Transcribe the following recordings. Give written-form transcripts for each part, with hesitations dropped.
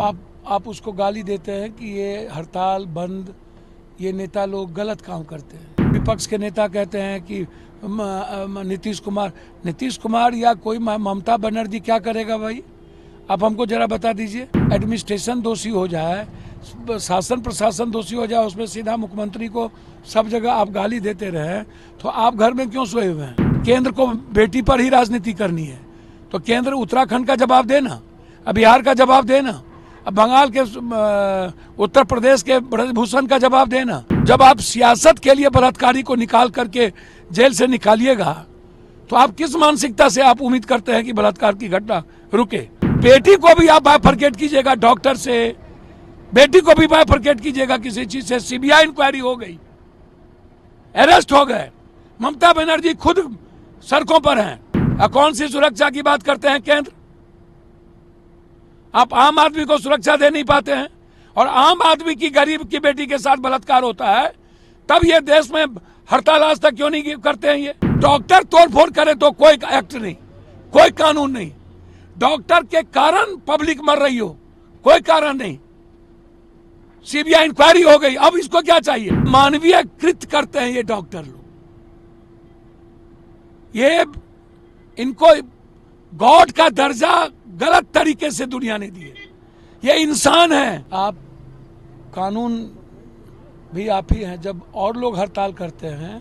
आप उसको गाली देते हैं कि ये हड़ताल बंद, ये नेता लोग गलत काम करते हैं। विपक्ष के नेता कहते हैं कि नीतीश कुमार या कोई ममता बनर्जी क्या करेगा भाई? आप हमको जरा बता दीजिए। एडमिनिस्ट्रेशन दोषी हो जाए, शासन प्रशासन दोषी हो जाए, उसमें सीधा मुख्यमंत्री को सब जगह आप गाली देते रहे, तो आप घर में क्यों सोए हुए हैं? केंद्र को बेटी पर ही राजनीति करनी है तो केंद्र उत्तराखंड का जवाब देना, बिहार का जवाब देना, बंगाल के उत्तर प्रदेश के ब्रजभूषण का जवाब देना। जब आप सियासत के लिए बलात्कारी को निकाल करके जेल से निकालिएगा तो आप किस मानसिकता से आप उम्मीद करते हैं कि बलात्कार की घटना रुके? बेटी को भी आप बाइफरकेट कीजिएगा डॉक्टर से, बेटी को भी बाइफरकेट कीजिएगा किसी चीज से। सीबीआई इंक्वायरी हो गई, अरेस्ट हो गए, ममता बनर्जी खुद सड़कों पर हैं। कौन सी सुरक्षा की बात करते हैं केंद्र? आप आम आदमी को सुरक्षा दे नहीं पाते हैं और आम आदमी की गरीब की बेटी के साथ बलात्कार होता है, तब ये देश में हड़ताल आज तक क्यों नहीं करते हैं? ये डॉक्टर तोड़फोड़ करे तो कोई एक्ट नहीं, कोई कानून नहीं। डॉक्टर के कारण पब्लिक मर रही हो, कोई कारण नहीं। सीबीआई इंक्वायरी हो गई, अब इसको क्या चाहिए? मानवीय कृत करते हैं ये डॉक्टर लोग। ये इनको गॉड का दर्जा गलत तरीके से दुनिया ने दिए। ये इंसान है। आप कानून भी आप ही हैं। जब और लोग हड़ताल करते हैं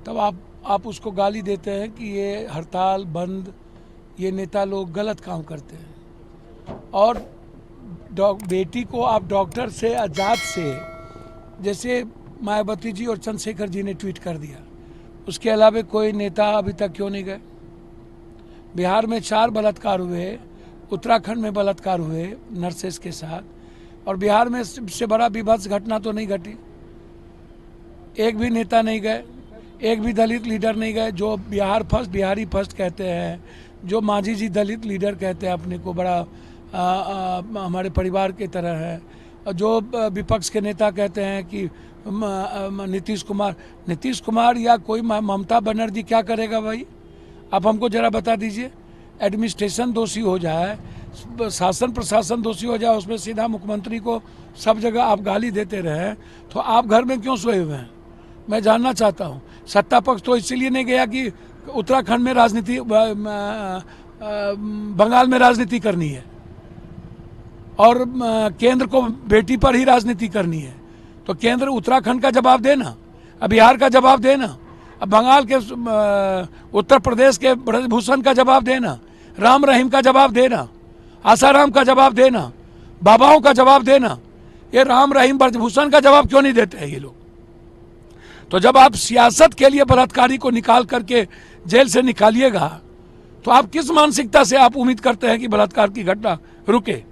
तब आप उसको गाली देते हैं कि ये हड़ताल बंद, ये नेता लोग गलत काम करते हैं। और बेटी को आप डॉक्टर से आजाद से, जैसे मायावती जी और चंद्रशेखर जी ने ट्वीट कर दिया, उसके अलावा कोई नेता अभी तक क्यों नहीं गए? बिहार में 4 बलात्कार हुए, उत्तराखंड में बलात्कार हुए नर्सेस के साथ, और बिहार में सबसे बड़ा विभत्स घटना तो नहीं घटी। एक भी नेता नहीं गए, एक भी दलित लीडर नहीं गए। जो बिहार फर्स्ट, बिहारी फर्स्ट कहते हैं, जो मांझी जी दलित लीडर कहते हैं अपने को, बड़ा हमारे परिवार की तरह है। और जो विपक्ष के नेता कहते हैं कि नीतीश कुमार या कोई ममता बनर्जी क्या करेगा भाई? आप हमको जरा बता दीजिए। एडमिनिस्ट्रेशन दोषी हो जाए, शासन प्रशासन दोषी हो जाए, उसमें सीधा मुख्यमंत्री को सब जगह आप गाली देते रहे, तो आप घर में क्यों सोए हुए हैं? मैं जानना चाहता हूँ। सत्ता पक्ष तो इसलिए नहीं गया कि उत्तराखंड में राजनीति, बंगाल में राजनीति करनी है और केंद्र को बेटी पर ही राजनीति करनी है, तो केंद्र उत्तराखंड का जवाब देना, बिहार का जवाब देना, बंगाल के उत्तर प्रदेश के ब्रजभूषण का जवाब देना, राम रहीम का जवाब देना, आसाराम का जवाब देना, बाबाओं का जवाब देना। ये राम रहीम ब्रजभूषण का जवाब क्यों नहीं देते हैं ये लोग? तो जब आप सियासत के लिए बलात्कारी को निकाल करके जेल से निकालिएगा तो आप किस मानसिकता से आप उम्मीद करते हैं कि बलात्कार की घटना रुके?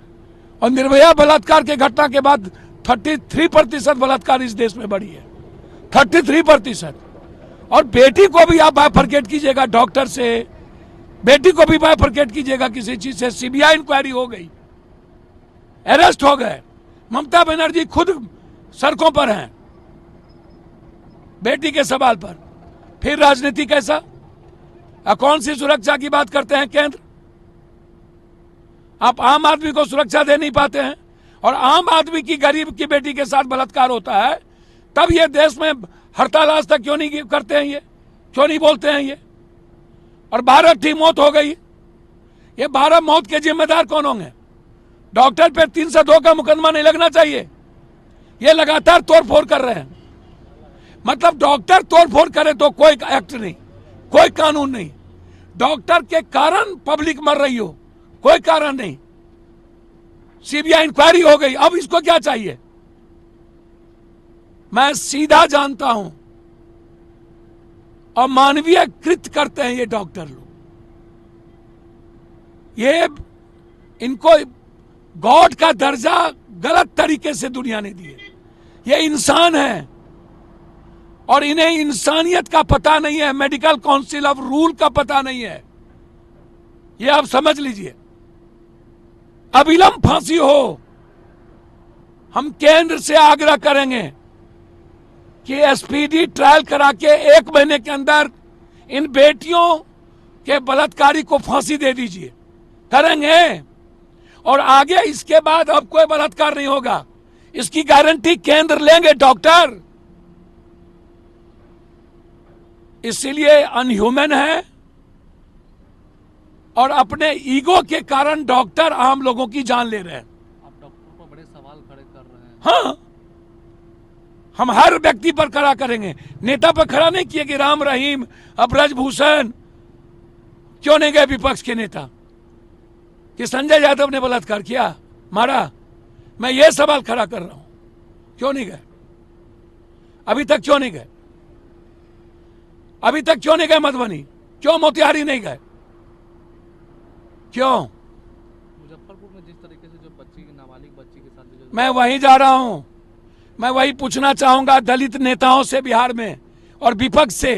और निर्भया बलात्कार के घटना के बाद 33% बलात्कार इस देश में बढ़ी है, 33%। और बेटी को भी आप बाइफरकेट कीजिएगा डॉक्टर से, बेटी को भी बाइफरकेट कीजिएगा किसी चीज से। सीबीआई इंक्वायरी हो गई, अरेस्ट हो गए, ममता बनर्जी खुद सड़कों पर हैं बेटी के सवाल पर। फिर राजनीति कैसा? कौन सी सुरक्षा की बात करते हैं केंद्र? आप आम आदमी को सुरक्षा दे नहीं पाते हैं और आम आदमी की गरीब की बेटी के साथ बलात्कार होता है, तब ये देश में हड़ताल आज तक क्यों नहीं करते हैं? ये क्यों नहीं बोलते हैं ये? और 12 की मौत हो गई। ये 12 मौत के जिम्मेदार कौन होंगे? डॉक्टर पे 302 का मुकदमा नहीं लगना चाहिए। ये लगातार तोड़फोड़ कर रहे हैं। मतलब डॉक्टर तोड़फोड़ करे तो कोई एक्ट नहीं, कोई कानून नहीं। डॉक्टर के कारण पब्लिक मर रही हो, कोई कारण नहीं। सीबीआई इंक्वायरी हो गई, अब इसको क्या चाहिए? मैं सीधा जानता हूं और मानवीय कृत करते हैं ये डॉक्टर लोग। ये इनको गॉड का दर्जा गलत तरीके से दुनिया ने दिए। ये इंसान है और इन्हें इंसानियत का पता नहीं है, मेडिकल काउंसिल ऑफ रूल का पता नहीं है। ये आप समझ लीजिए। अविलंब फांसी हो। हम केंद्र से आग्रह करेंगे कि एसपीडी ट्रायल करा के 1 महीने के अंदर इन बेटियों के बलात्कारी को फांसी दे दीजिए। करेंगे और आगे इसके बाद अब कोई बलात्कार नहीं होगा, इसकी गारंटी केंद्र लेंगे डॉक्टर। इसीलिए अनह्यूमन है और अपने ईगो के कारण डॉक्टर आम लोगों की जान ले रहे हैं। आप डॉक्टर पर बड़े सवाल खड़े कर रहे हैं। हाँ, हम हर व्यक्ति पर खड़ा करेंगे, नेता पर खड़ा नहीं किए कि राम रहीम ब्रजभूषण क्यों नहीं गए विपक्ष के नेता, कि संजय यादव ने बलात्कार किया, मारा। मैं ये सवाल खड़ा कर रहा हूं, क्यों नहीं गए? अभी तक क्यों नहीं गए? अभी तक क्यों नहीं गए मधुबनी? क्यों मोतिहारी नहीं गए? क्यों? मुजफ्फरपुर में जिस तरीके से जो बच्ची की नाबालिग बच्ची के साथ जो मैं वहीं जा रहा हूं, मैं वही पूछना चाहूंगा दलित नेताओं से बिहार में और विपक्ष से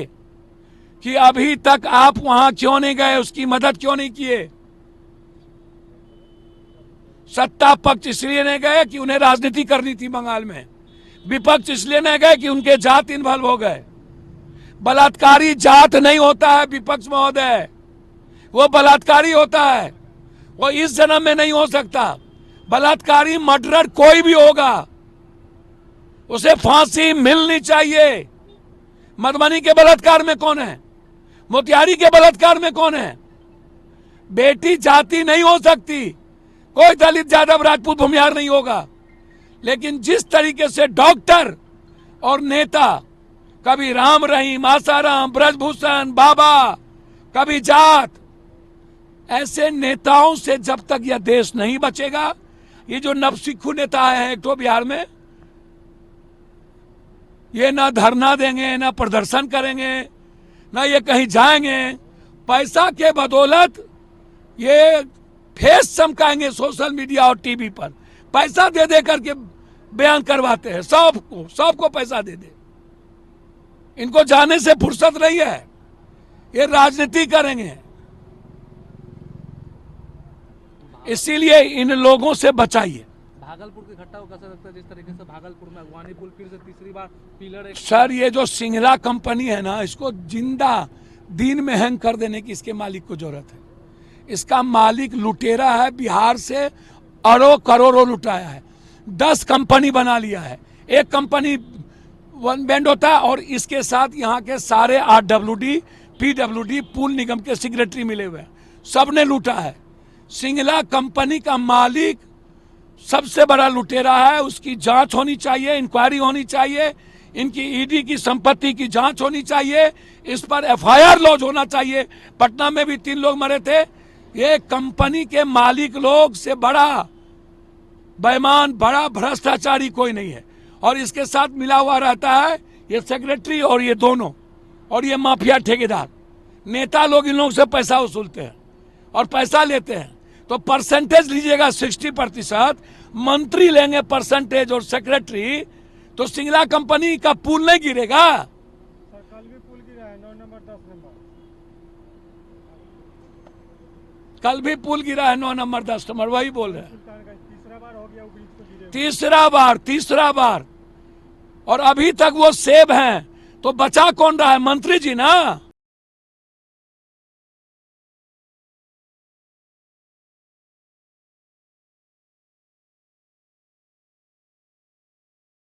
कि अभी तक आप वहां क्यों नहीं गए, उसकी मदद क्यों नहीं किए? सत्ता पक्ष इसलिए नहीं गए कि उन्हें राजनीति करनी थी बंगाल में, विपक्ष इसलिए नहीं गए कि उनके जात इन्वॉल्व हो गए। बलात्कारी जात नहीं होता है विपक्ष महोदय, वो बलात्कारी होता है, वो इस जन्म में नहीं हो सकता। बलात्कारी मर्डरर कोई भी होगा, उसे फांसी मिलनी चाहिए। मधुबनी के बलात्कार में कौन है? मोतिहारी के बलात्कार में कौन है? बेटी जाति नहीं हो सकती, कोई दलित यादव राजपूत भूमिहार नहीं होगा। लेकिन जिस तरीके से डॉक्टर और नेता, कभी राम रहीम, आसाराम, ब्रजभूषण, बाबा, कभी जात, ऐसे नेताओं से जब तक यह देश नहीं बचेगा, ये जो नवसिखु नेता है एक तो बिहार में, ये ना धरना देंगे, ना प्रदर्शन करेंगे, ना ये कहीं जाएंगे। पैसा के बदौलत ये फेस चमकाएंगे सोशल मीडिया और टीवी पर, पैसा दे दे करके बयान करवाते हैं, सबको पैसा दे दे। इनको जाने से फुर्सत नहीं है, ये राजनीति करेंगे। इसीलिए इन लोगों से बचाइए। भागलपुर की घटना को कैसा लगता है, जिस तरीके से भागलपुर में अगवानी पुल फिर से तीसरी बार पिलर एक सर, ये जो सिंगला कंपनी है ना, इसको जिंदा दिन में हैंग कर देने की इसके मालिक को जरूरत है। इसका मालिक लुटेरा है, बिहार से अरबों करोड़ों लुटाया है, 10 कंपनी बना लिया है। एक कंपनी वन बैंड होता है और इसके साथ यहाँ के सारे RWD, PWD पुल निगम के सेक्रेटरी मिले हुए हैं, सबने लूटा है। सिंगला कंपनी का मालिक सबसे बड़ा लुटेरा है, उसकी जांच होनी चाहिए, इंक्वायरी होनी चाहिए, इनकी ईडी की संपत्ति की जांच होनी चाहिए, इस पर FIR लॉन्च होना चाहिए। पटना में भी 3 लोग मरे थे। ये कंपनी के मालिक लोग से बड़ा बेईमान, बड़ा भ्रष्टाचारी कोई नहीं है। और इसके साथ मिला हुआ रहता है ये सेक्रेटरी और ये दोनों, और ये माफिया ठेकेदार नेता लोग इन लोगों से पैसा वसूलते हैं और पैसा लेते हैं। तो परसेंटेज लीजिएगा 60%, मंत्री लेंगे परसेंटेज और सेक्रेटरी, तो सिंगला कंपनी का पुल नहीं गिरेगा। कल भी पुल गिरा है 9 नंबर 10 नंबर, कल भी पुल गिरा है 9 नंबर 10 नंबर, वही बोल रहे हैं। तीसरा बार हो गया वो ब्रिज को गिरे। तीसरा बार और अभी तक वो सेब हैं, तो बचा कौन रहा है? मंत्री जी ना।